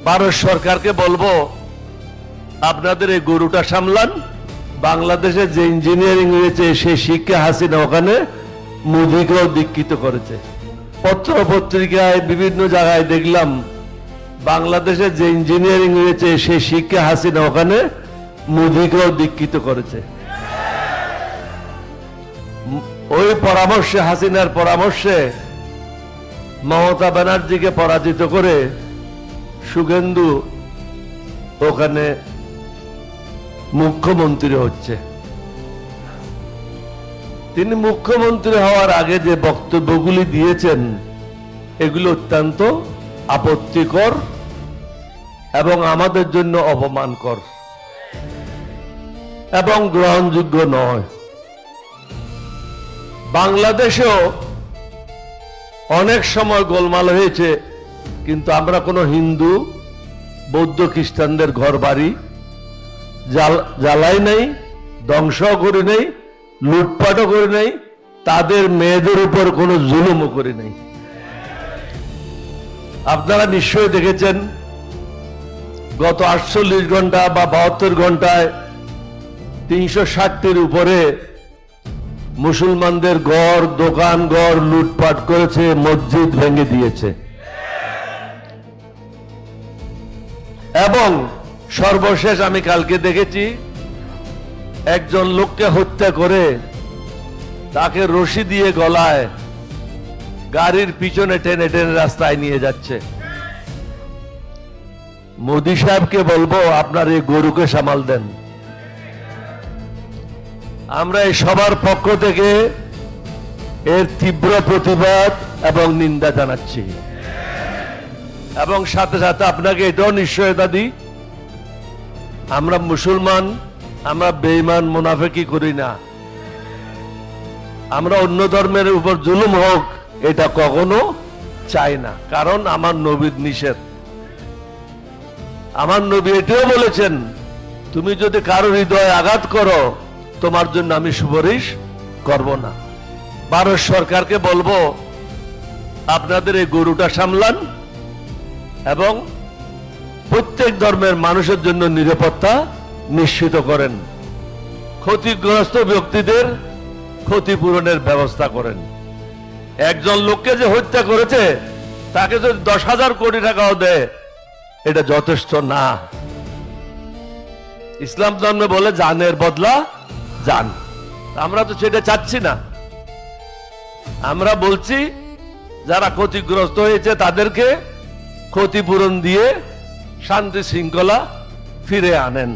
ভারত সরকারকে বলবো আপনাদের এই গরুটা সামলান, বাংলাদেশে যে ইঞ্জিনিয়ারিং রয়েছে সেই শিক্ষা হাসিনা ওখানে মোদিকেও দীক্ষিত করেছে। পত্র পত্রিকায় বিভিন্ন জায়গায় দেখলাম বাংলাদেশে যে ইঞ্জিনিয়ারিং রয়েছে সেই শিক্ষা হাসিনা ওখানে মোদিকেও দীক্ষিত করেছে। ওই পরামর্শে, হাসিনার পরামর্শে মমতা ব্যানার্জিকে পরাজিত করে শুভেন্দু ওখানে মুখ্যমন্ত্রী হচ্ছে। তিনি মুখ্যমন্ত্রী হওয়ার আগে যে বক্তব্যগুলি দিয়েছেন এগুলো অত্যন্ত আপত্তিকর এবং আমাদের জন্য অপমানকর এবং গ্রহণযোগ্য নয়। বাংলাদেশেও অনেক সময় গোলমাল হয়েছে, কিন্তু আমরা কোনো হিন্দু বৌদ্ধ খ্রিস্টানদের ঘর বাড়ি জ্বালাই নাই, ধ্বংস করি নাই, লুটপাটও করি নাই, তাদের মেয়েদের উপর কোনো জুলুমও করি নাই। আপনারা নিশ্চয়ই দেখেছেন গত 48 ঘন্টা বা 72 ঘন্টায় 360টির উপরে মুসলমানদের ঘর, দোকান ঘর লুটপাট করেছে, মসজিদ ভেঙে দিয়েছে। এবং সর্বশেষ আমি কালকে দেখেছি একজন লোককে হত্যা করে তাকে রশি দিয়ে গলায় গাড়ির পিছনে টেনে টেনে রাস্তায় নিয়ে যাচ্ছে। মোদি সাহেবকে বলবো আপনার এই গরুকে সামাল দেন। আমরা এই সবার পক্ষ থেকে এর তীব্র প্রতিবাদ এবং নিন্দা জানাচ্ছি এবং সাথে সাথে আপনাকে এটাও নিশ্চয়তা দিই, আমরা মুসলমান, আমরা বেঈমান মুনাফিকি করি না। আমরা অন্য ধর্মের উপর জুলুম হোক এটা কখনো চাই না, কারণ আমার নবীর নিষেধ। আমার নবী এটাও বলেছেন, তুমি যদি কারো হৃদয়ে আঘাত করো তোমার জন্য আমি সুপারিশ করব না। ভারত সরকারকে বলবো আপনাদের এই গরুটা সামলান এবং প্রত্যেক ধর্মের মানুষের জন্য নিরাপত্তা নিশ্চিত করেন, ক্ষতিগ্রস্ত ব্যক্তিদের ক্ষতিপূরণের ব্যবস্থা করেন। একজন লোককে যে হত্যা করেছে তাকে যদি 10,000 কোটি টাকাও দেয় এটা যথেষ্ট না। ইসলাম ধর্মে বলে জানের বদলা জান, আমরা তো সেটা চাচ্ছি না। আমরা বলছি যারা ক্ষতিগ্রস্ত হয়েছে তাদেরকে ক্ষতিপূরণ দিয়ে শান্তি শৃঙ্খলা ফিরে আনেন।